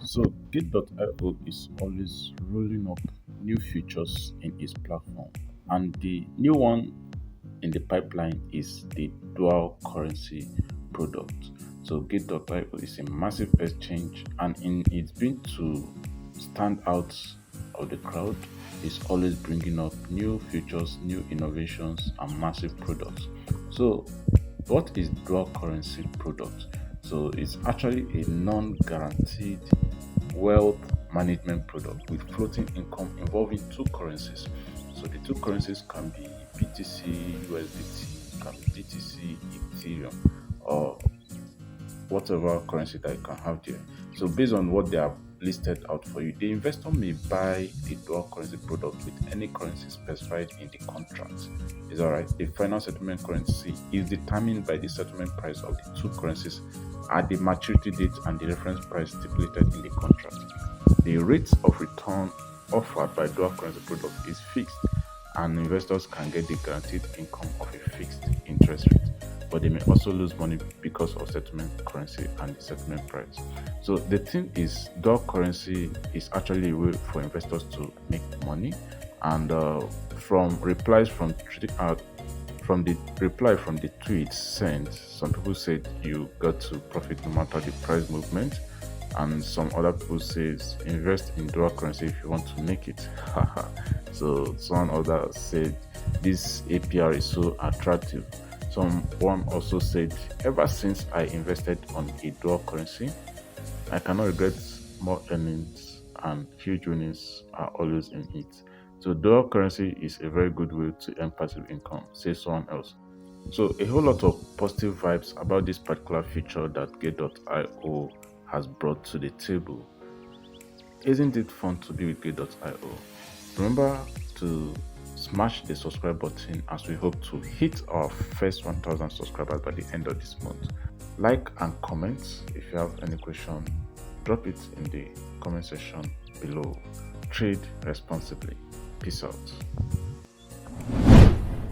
So Gate.io is always rolling up new features in its platform, and the new one in the pipeline is the dual currency product. So Gate.io is a massive exchange, and in its been to stand out of the crowd, is always bringing up new features, new innovations, and massive products. So what is dual currency product? So it's actually a non-guaranteed wealth management product with floating income involving two currencies. So the two currencies can be BTC, USDT, can be BTC, Ethereum, or whatever currency that you can have there. So based on what they have listed out for you, the investor may buy the dual currency product with any currency specified in the contract. Is all right. The final settlement currency is determined by the settlement price of the two currencies at the maturity date and the reference price stipulated in the contract. The rate of return offered by dual currency product is fixed, and investors can get the guaranteed income of a fixed interest rate, but they may also lose money because of settlement currency and the settlement price. So the thing is, dual currency is actually a way for investors to make money. And from replies from the reply from the tweet sent, some people said you got to profit no matter the price movement, and some other people says invest in dual currency if you want to make it. So some other said this APR is so attractive. Someone also said, ever since I invested on a dual currency, I cannot regret. More earnings and huge winnings are always in it. So dual currency is a very good way to earn passive income, says someone else. So a whole lot of positive vibes about this particular feature that Gate.io has brought to the table. Isn't it fun to be with Gate.io? Remember to smash the subscribe button as we hope to hit our first 1000 subscribers by the end of this month. Like and comment. If you have any question, drop it in the comment section below. Trade responsibly. Peace out.